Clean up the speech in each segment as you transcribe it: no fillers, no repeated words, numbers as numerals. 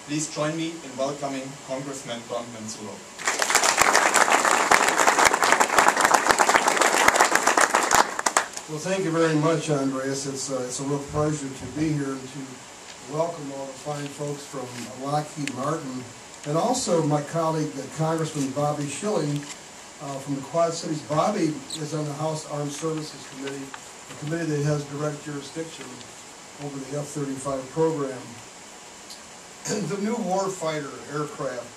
Please join me in welcoming Congressman Don Manzulo. Well, thank you very much, Andreas. It's a real pleasure to be here and to welcome all the fine folks from Lockheed Martin, and also my colleague, Congressman Bobby Schilling from the Quad Cities. Bobby is on the House Armed Services Committee, a committee that has direct jurisdiction over the F-35 program. The new warfighter aircraft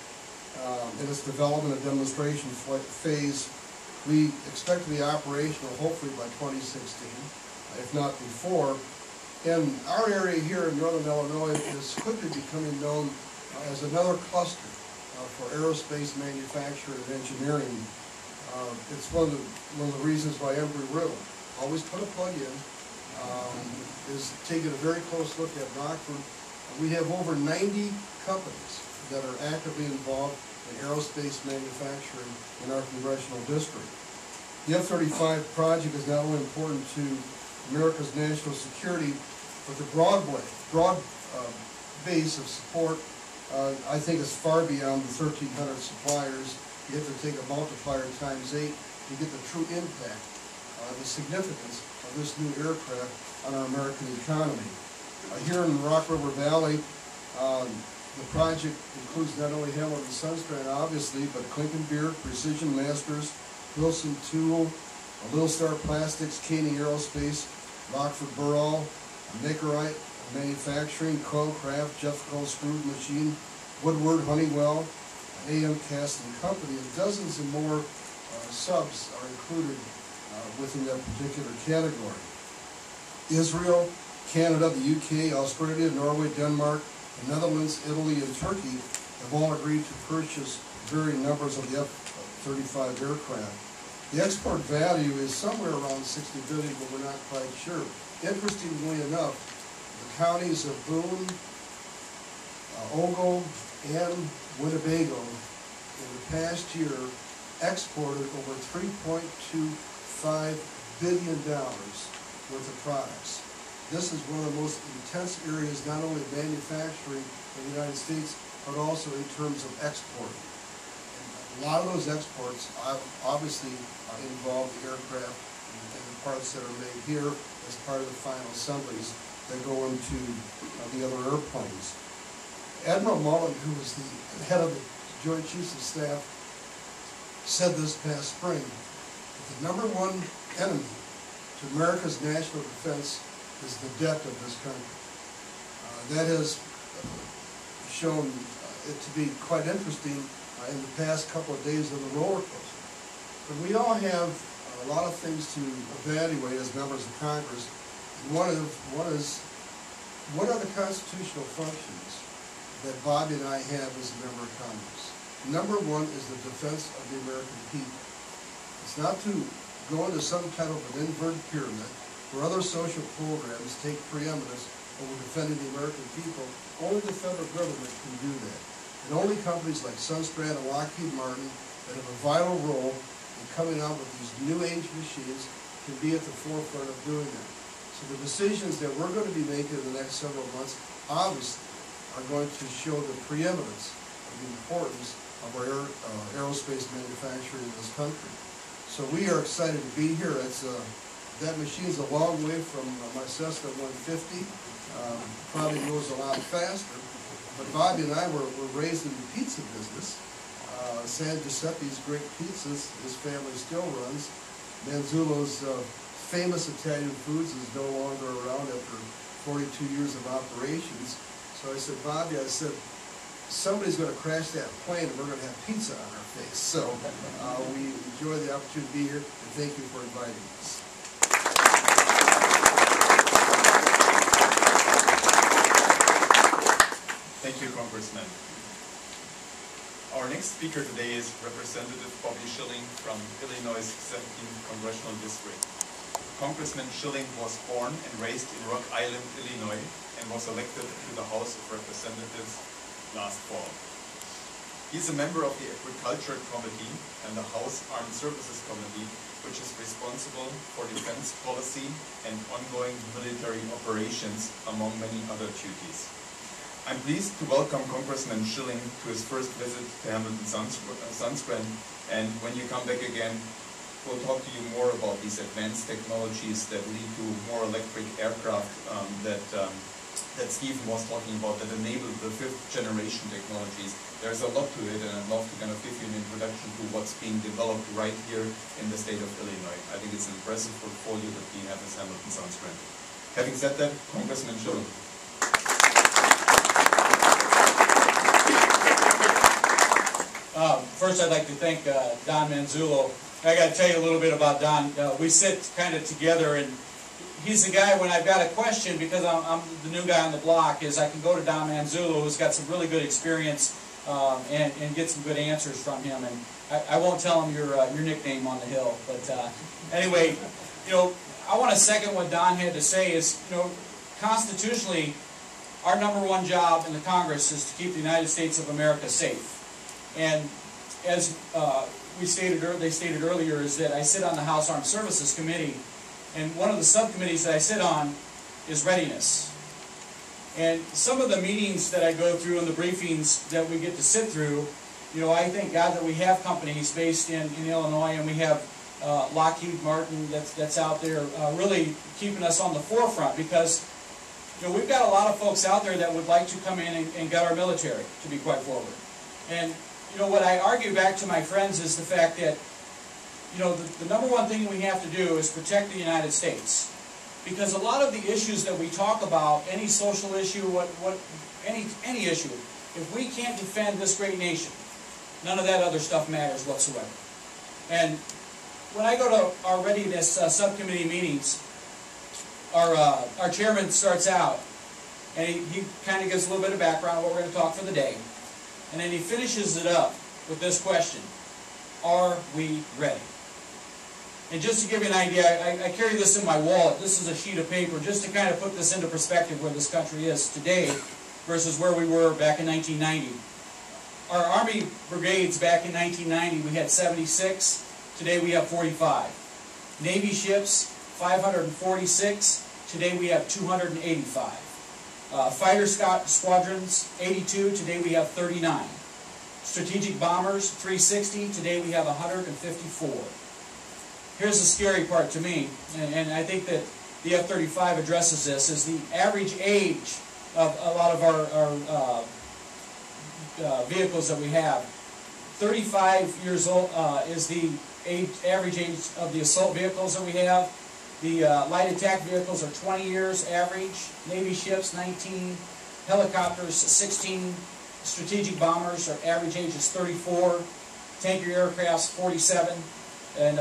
in its development and demonstration phase, we expect to be operational hopefully by 2016, if not before. And our area here in northern Illinois is quickly becoming known as another cluster for aerospace manufacturing and engineering. It's one of the reasons why Embry-Riddle, always put a plug in, is taking a very close look at Rockford. We have over 90 companies that are actively involved in aerospace manufacturing in our congressional district. The F-35 project is not only important to America's national security, but the broad base of support, I think, is far beyond the 1,300 suppliers. You have to take a multiplier times 8 to get the true impact, the significance of this new aircraft on our American economy. Here in the Rock River Valley, the project includes not only Hamilton Sunstrand, obviously, but Clinton Beer, Precision Masters, Wilson Tool, Little Star Plastics, Caney Aerospace, Rockford Burrell, Nicorite Manufacturing, Coilcraft, Jeffco Screw Machine, Woodward, Honeywell, AM Casting Company, and dozens of more subs are included within that particular category. Israel, Canada, the UK, Australia, Norway, Denmark, the Netherlands, Italy, and Turkey have all agreed to purchase varying numbers of the F-35 aircraft. The export value is somewhere around $60 billion, but we're not quite sure. Interestingly enough, the counties of Boone, Ogle, and Winnebago in the past year exported over $3.25 billion worth of products. This is one of the most intense areas, not only manufacturing in the United States, but also in terms of exporting. And a lot of those exports obviously involve the aircraft and the parts that are made here as part of the final assemblies that go into the other airplanes. Admiral Mullen, who was the head of the Joint Chiefs of Staff, said this past spring that the number one enemy to America's national defense is the debt of this country. That has shown it to be quite interesting in the past couple of days of the roller coaster. But we all have a lot of things to evaluate as members of Congress. One is, what are the constitutional functions that Bobby and I have as a member of Congress? Number one is the defense of the American people. It's not to go into some kind of an inverted pyramid where other social programs take preeminence over defending the American people. Only the federal government can do that. And only companies like Sunstrand and Lockheed Martin that have a vital role in coming out with these new age machines can be at the forefront of doing that. So the decisions that we're going to be making in the next several months obviously are going to show the preeminence of the importance of our aerospace manufacturing in this country. So we are excited to be here. That machine's a long way from my Cessna 150. Probably goes a lot faster. But Bobby and I were raised in the pizza business. San Giuseppe's great pizzas, his family still runs. Manzulo's famous Italian foods is no longer around after 42 years of operations. So I said, Bobby, somebody's going to crash that plane and we're going to have pizza on our face. So we enjoy the opportunity to be here, and thank you for inviting us. Thank you, Congressman. Our next speaker today is Representative Bobby Schilling from Illinois' 17th Congressional District. Congressman Schilling was born and raised in Rock Island, Illinois, and was elected to the House of Representatives last fall. He is a member of the Agriculture Committee and the House Armed Services Committee, which is responsible for defense policy and ongoing military operations, among many other duties. I'm pleased to welcome Congressman Schilling to his first visit to Hamilton Sundstrand, and when you come back again, we'll talk to you more about these advanced technologies that lead to more electric aircraft that Stephen was talking about, that enable the 5th generation technologies. There's a lot to it, and I'd love to kind of give you an introduction to what's being developed right here in the state of Illinois. I think it's an impressive portfolio that we have as Hamilton Sundstrand. Having said that, Congressman Schilling. First, I'd like to thank Don Manzulo. I got to tell you a little bit about Don. We sit kind of together, and he's the guy when I've got a question, because I'm the new guy on the block, is I can go to Don Manzulo, who's got some really good experience, and get some good answers from him. And I won't tell him your nickname on the Hill, but anyway, I want to second what Don had to say. Is constitutionally, our #1 job in the Congress is to keep the United States of America safe. And as they stated earlier, is that I sit on the House Armed Services Committee. And one of the subcommittees that I sit on is readiness. And some of the meetings that I go through and the briefings that we get to sit through, I thank God that we have companies based in Illinois, and we have Lockheed Martin that's out there really keeping us on the forefront, because we've got a lot of folks out there that would like to come in and gut our military, to be quite forward. And what I argue back to my friends is the fact that the #1 thing we have to do is protect the United States, because a lot of the issues that we talk about, any social issue, any issue, if we can't defend this great nation, none of that other stuff matters whatsoever. And when I go to our readiness subcommittee meetings, our chairman starts out, and he kind of gives a little bit of background on what we're going to talk for the day, and then he finishes it up with this question: are we ready? And just to give you an idea, I carry this in my wallet. This is a sheet of paper, just to kind of put this into perspective where this country is today versus where we were back in 1990. Our Army brigades back in 1990, we had 76. Today we have 45. Navy ships, 546. Today we have 285. Fighter squadrons, 82. Today we have 39. Strategic bombers, 360. Today we have 154. Here's the scary part to me, and I think that the F-35 addresses this, is the average age of a lot of our vehicles that we have. 35 years old is the average age of the assault vehicles that we have. The light attack vehicles are 20 years average. Navy ships, 19. Helicopters, 16. Strategic bombers, our average age is 34. Tanker aircrafts, 47. And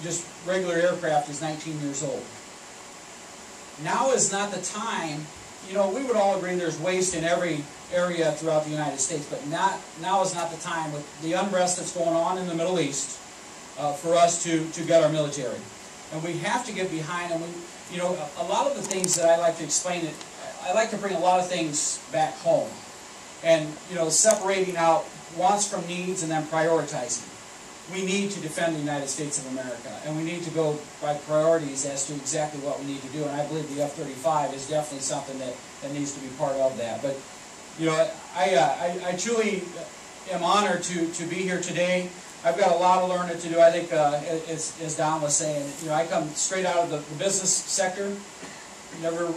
just regular aircraft is 19 years old. Now is not the time. We would all agree there's waste in every area throughout the United States, but now is not the time, with the unrest that's going on in the Middle East, for us to gut our military. And we have to get behind, and a lot of the things that I like to explain, I like to bring a lot of things back home. And, separating out wants from needs and then prioritizing. We need to defend the United States of America, and we need to go by priorities as to exactly what we need to do. And I believe the F-35 is definitely something that needs to be part of that. But I truly am honored to be here today. I've got a lot of learning to do. I think, as Don was saying, I come straight out of the business sector. Never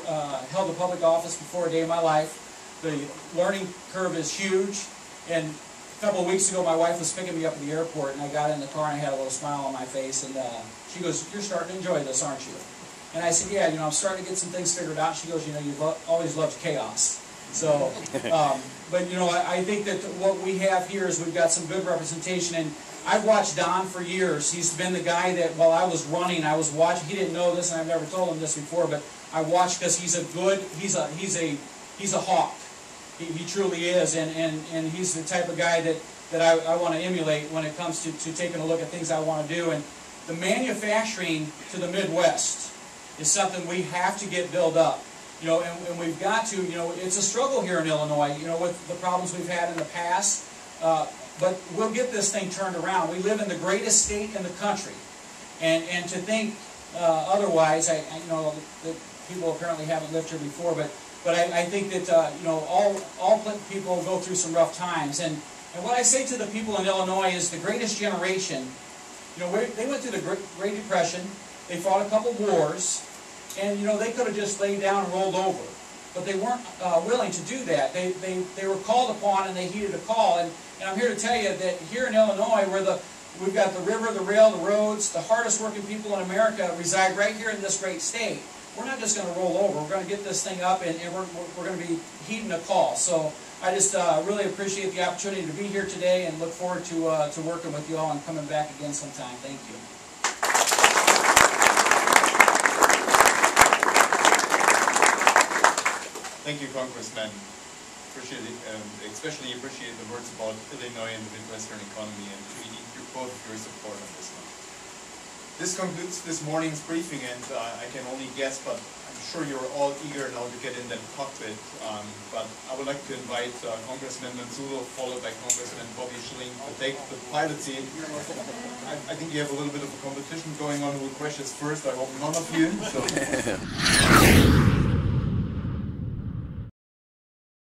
held a public office before a day in my life. The learning curve is huge, and a couple of weeks ago, my wife was picking me up at the airport, and I got in the car and I had a little smile on my face, and she goes, "You're starting to enjoy this, aren't you?" And I said, "Yeah, I'm starting to get some things figured out." She goes, "You've always loved chaos." So, but I think that what we have here is we've got some good representation, and I've watched Don for years. He's been the guy that while I was running, I was watching. He didn't know this, and I've never told him this before, but I watched because he's a hawk. He truly is, and he's the type of guy that I want to emulate when it comes to taking a look at things I want to do. And the manufacturing to the Midwest is something we have to get built up. And we've got to, it's a struggle here in Illinois, with the problems we've had in the past, but we'll get this thing turned around. We live in the greatest state in the country, and to think otherwise, that people apparently haven't lived here before, but But I think that you know, all people go through some rough times, and what I say to the people in Illinois is the greatest generation. You know, they went through the Great Depression. They fought a couple wars, and you know, they could have just laid down and rolled over, but they weren't willing to do that. They were called upon, and they heeded a call. And I'm here to tell you that here in Illinois, where we've got the river, the rail, the roads, the hardest working people in America reside right here in this great state. We're not just going to roll over. We're going to get this thing up, and we're going to be heeding a call. So I just really appreciate the opportunity to be here today, and look forward to working with you all and coming back again sometime. Thank you. Thank you, Congressman. Appreciate it, especially appreciate the words about Illinois and the Midwestern economy, and we need both of your support on this one. This concludes this morning's briefing, and I can only guess, but I'm sure you're all eager now to get in that cockpit. But I would like to invite Congressman Manzulo, followed by Congressman Bobby Schilling, to take the pilot seat. I think you have a little bit of a competition going on who crashes first. I hope none of you. So.